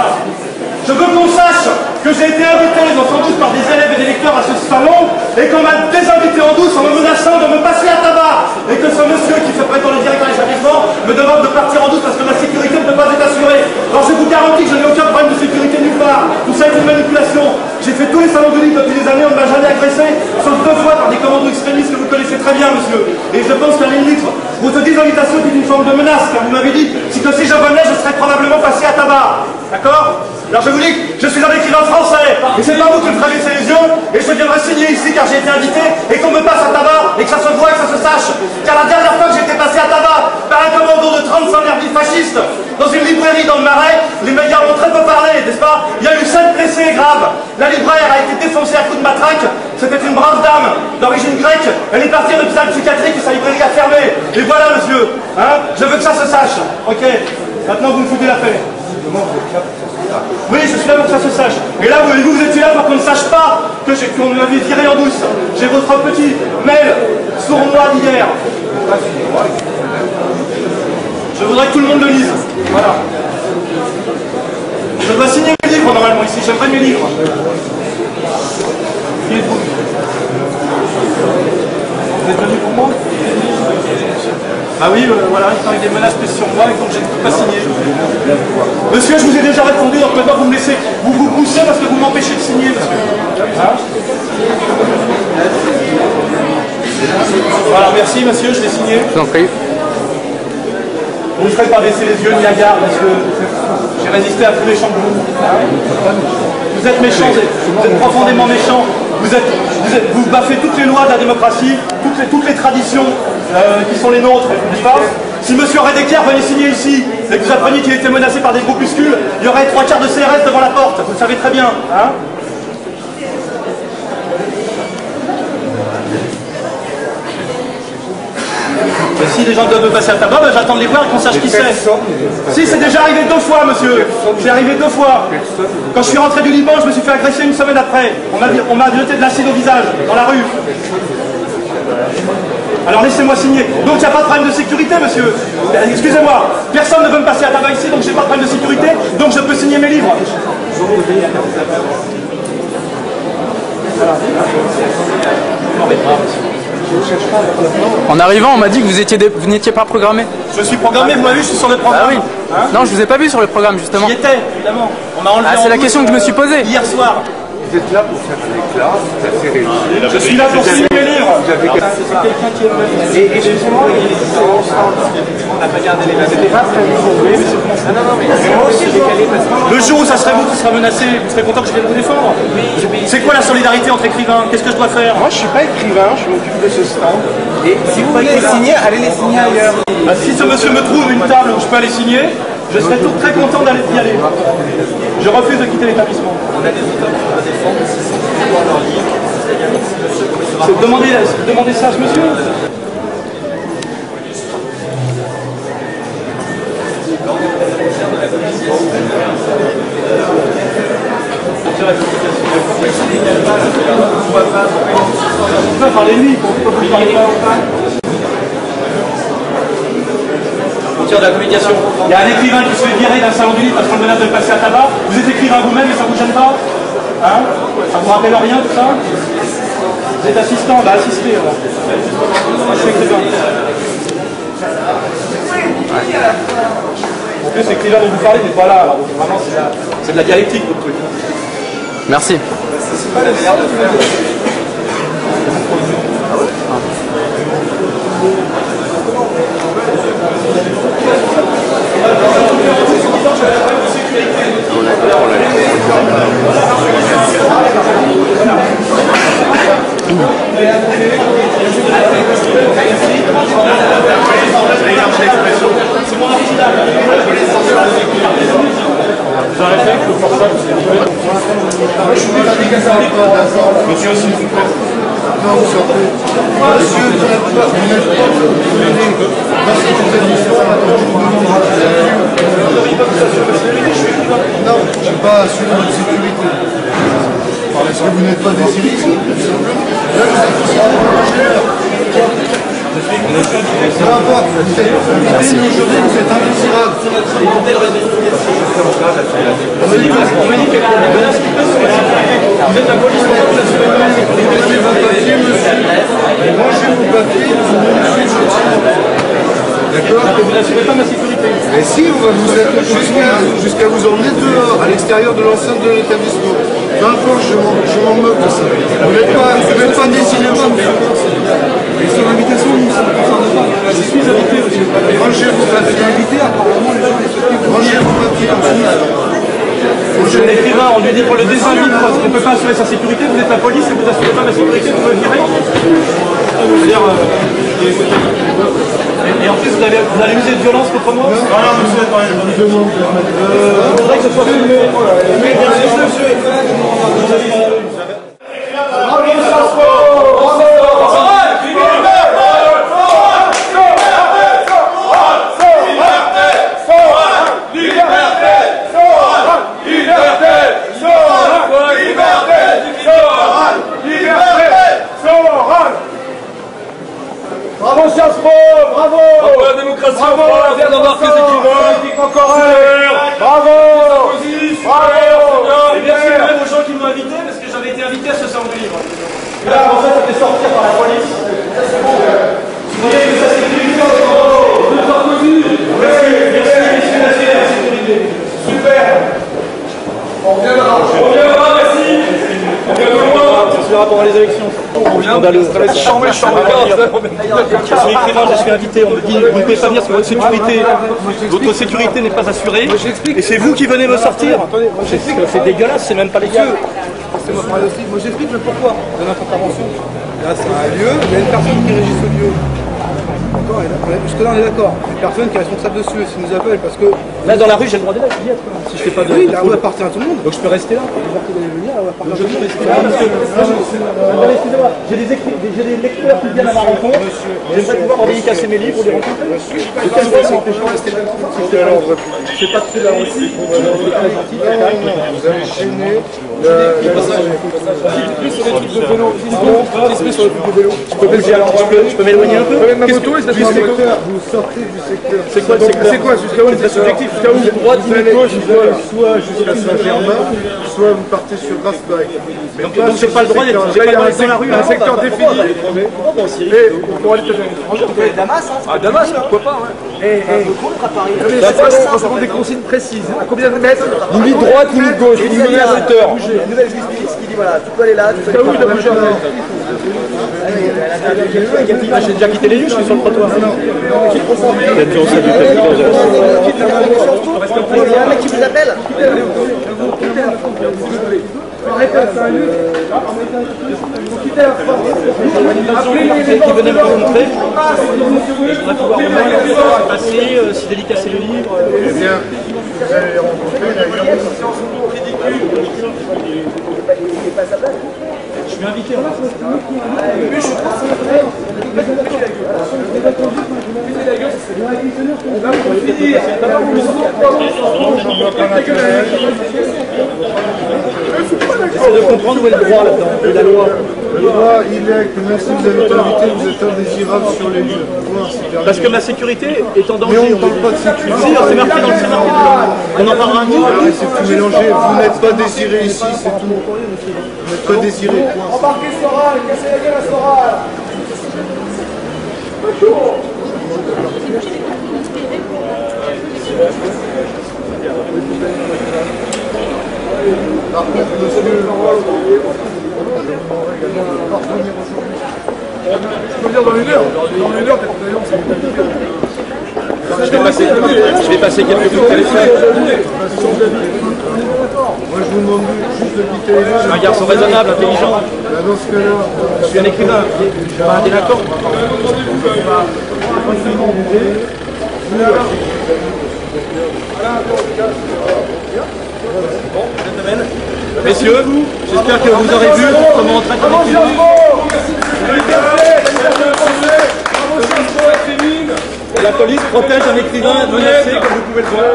pas. Je veux qu'on sache que j'ai été invité sans doute par des élèves et des lecteurs à ce salon et qu'on m'a désinvité en douce en me menaçant de me passer à tabac et que ce monsieur qui se prétend le directeur des établissements me demande de partir en douce parce que ma sécurité ne peut pas être assurée. Alors je vous garantis que je n'ai aucun problème de sécurité nulle part. Tout ça est une manipulation. J'ai fait tous les salons de livres depuis des années, on ne m'a jamais agressé, sauf 2 fois par des commandos extrémistes que vous connaissez très bien, monsieur. Et je pense qu'à la limite, votre désinvitation est une forme de menace, car vous m'avez dit que si je venais, je serais probablement passé à tabac. D'accord? Alors je vous dis que je suis un écrivain français, et c'est pas vous qui me traversez les yeux, et je viendrai signer ici car j'ai été invité, et qu'on me passe à tabac, et que ça se voit, et que ça se sache. Car la dernière fois que j'étais passé à tabac par un commando de 35 nervis fascistes, dans une librairie dans le Marais, les médias ont très peu parlé, n'est-ce pas? Il y a eu 7 blessés graves. La libraire a été défoncée à coups de matraque, c'était une brave dame, d'origine grecque, elle est partie en hôpital psychiatrique et sa librairie a fermé. Et voilà monsieur, hein, je veux que ça se sache. Ok, maintenant vous me foutez la paix. Oui, je suis là pour que ça se sache. Et là, vous étiez là pour qu'on ne sache pas qu'on m'avait viré en douce. J'ai votre petit mail sournois d'hier. Je voudrais que tout le monde le lise. Voilà. Je dois signer mes livres normalement ici. J'aimerais mes livres. Qui êtes-vous? Vous êtes venu pour moi? Ah oui, voilà, il paraît des menaces prises sur moi et donc j'ai ne peux pas signer. Monsieur, je vous ai déjà répondu, donc maintenant vous me laissez, vous poussez parce que vous m'empêchez de signer, monsieur. Hein? Voilà, merci monsieur, je l'ai signé. Je vous en prie. Vous ne ferez pas baisser les yeux ni la garde parce que j'ai résisté à tous les champs de vous. Vous êtes méchants, vous êtes profondément méchants. Vous baffez toutes les lois de la démocratie, toutes les traditions qui sont les nôtres, n'est-ce pas? Si M. Redeker venait signer ici et que vous appreniez qu'il était menacé par des groupuscules, il y aurait 3/4 de CRS devant la porte, vous le savez très bien. Hein? Et si les gens doivent me passer à tabac, ben j'attends de les voir et qu'on sache qui c'est. Si, c'est déjà arrivé 2 fois, monsieur. C'est arrivé 2 fois. Quand je suis rentré du Liban, je me suis fait agresser une semaine après. On m'a jeté de l'acide au visage, dans la rue. Alors laissez-moi signer. Donc il n'y a pas de problème de sécurité, monsieur. Excusez-moi, personne ne veut me passer à tabac ici, donc j'ai pas de problème de sécurité, donc je peux signer mes livres. En arrivant, on m'a dit que vous n'étiez pas programmé. Je suis programmé, vous m'avez vu, je suis sur le programme. Ah oui. Hein? Non, je vous ai pas vu sur le programme, justement. J'y étais, évidemment. On m'a enlevé. Ah, c'est la question que je me suis posée. Hier soir. Vous êtes là pour faire un éclat, c'est assez réussi. Je suis là pour signer mes livres. C'est quelqu'un qui est et excusez-moi, on n'a pas gardé les bases. C'était pas prévu pour vous. Non, mais moi aussi je décalé parce que... Le jour où ça serait vous qui serez menacé, vous serez content que je vienne vous défendre. C'est quoi la solidarité entre écrivains? Qu'est-ce que je dois faire? Moi je suis pas écrivain, je m'occupe de ce stand. Et si vous voulez les signer, allez les signer ailleurs. Bah, si ce monsieur me trouve une table où je peux aller signer, je serais très content d'y aller. Je refuse de quitter l'établissement. On a des auteurs qui vont défendre si c'est pour leur livre. Demandez ça à ce monsieur. On peut parler de lui, on peut plus parler de de la communication. Il y a un écrivain qui se fait virer d'un salon du livre parce qu'on menace de le passer à tabac. Vous êtes écrivain vous-même et ça vous gêne pas? Hein? Ça vous rappelle rien tout ça? Vous êtes assistant, bah assistez. Moi je suis écrivain. En plus écrivain dont vous parlez n'est pas là, alors vraiment c'est de la dialectique votre truc. Merci. C'est pas la merde. Monsieur, s'il vous plaît. Non, vous sortez. Monsieur, vous n'êtes pas non, je n'ai pas assuré votre sécurité. Est-ce que vous n'êtes pas des civilistes? Là, vous êtes tous ingénieurs. Vous n'assurez pas ma sécurité. Mais si, on va vous attendre jusqu'à vous emmener dehors, à l'extérieur de l'enceinte de l'établissement. Peu importe, je m'en moque de ça. Vous n'êtes pas décidé par nous. Et sur l'invitation, nous ne sommes pas. Je suis invité, monsieur. Rangez vos papiers. Invité, apparemment, les gens les s'occupent. Rangez vos papiers. Je l'écrivain, on lui dit qu'on le désinvite parce qu'on ne peut pas assurer sa sécurité. Vous êtes la police et vous n'assurez pas ma sécurité, vous me virez. C'est-à-dire. Et en plus, vous allez user de violence contre moi? Non, monsieur, attendez, je vous demande. Il faudrait que ce soit filmé. Bravo Sciences Po, bravo! Bravo la démocratie, bravo! On vient d'avoir que des politiquement correct! Bravo! Bravo! Et merci même aux gens qui m'ont invité, parce que j'avais été invité à ce salon du livre. Et là, en fait, ça fait sortir par la police. Vous voyez que ça sécurité en Sarkozy! Merci, messieurs, la sécurité. Super! On reviendra, merci! On vient de loin! Ça se verra pendant les élections. Scandaleux. Ça va être chambé. Je suis écrivain, je suis invité. On me dit, vous ne pouvez pas venir parce que votre sécurité n'est pas assurée. Et c'est vous qui venez me sortir. C'est dégueulasse, c'est même pas légal. Moi j'explique le pourquoi de notre intervention. Là c'est un lieu, il y a une personne qui régit ce lieu. D'accord, jusque là on est d'accord. Une personne qui est responsable de ce lieu, s'il nous appelle parce que... Là dans la rue j'ai le droit d'y être. Si je fais pas de... Oui, la rue appartient à tout le monde. Donc je peux rester là. Excusez-moi, j'ai des lecteurs qui viennent à ma rencontre. J'aimerais pouvoir dédicacer mes livres ou les rencontrer. Je fais pas de cela aussi. Vous allez gêner Je peux m'éloigner un peu. Vous sortez du secteur. C'est quoi le secteur? C'est quoi jusqu'à où? C'est subjectif. Jusqu'à où? Droite, gauche, soit jusqu'à Saint-Germain, soit vous partez sur Raspail. donc j'ai pas le droit d'être dans la rue. Un secteur défini. Et on pourra aller peut-être à l'étranger. Damas, hein? Ah, Damas, pourquoi pas, ouais. À Paris. On prend des consignes précises. À combien de mètres? Limite droite, limite gauche, limite à hauteur. Une nouvelle justice qui dit voilà, tu peux aller là, tu peux aller là. J'ai déjà quitté les lieux, je suis sur le trottoir. Il y a un mec qui vous appelle. Qui venait me rencontrer. Je voudrais pouvoir passer, si dédicacer le livre. Eh bien, vous allez les rencontrer. Je suis invité en fait. J'essaie de comprendre où est le droit là-dedans, et la loi. Le droit, il est que même si vous avez été invité, vous êtes indésirable sur les lieux. Parce que ma sécurité est en danger. Mais on ne parle pas de sécurité. Si, c'est marqué dans le scénario. On en parlera un peu. C'est tout mélangé. Vous n'êtes pas désiré ici, c'est tout. Vous n'êtes pas désiré. Embarquez Soral, cassez la gueule à Soral. Par contre, monsieur, je peux dire dans une heure. Dans une heure, Je vais passer quelques coups de téléphone. moi, je vous demande juste de quitter les lieux. Je suis un garçon raisonnable, intelligent. Là, dans ce cas-là, Je suis un écrivain, pas un délinquant. Messieurs, j'espère que vous aurez vu comment on traite un écrivain. La police protège un écrivain menacé, comme vous pouvez le voir.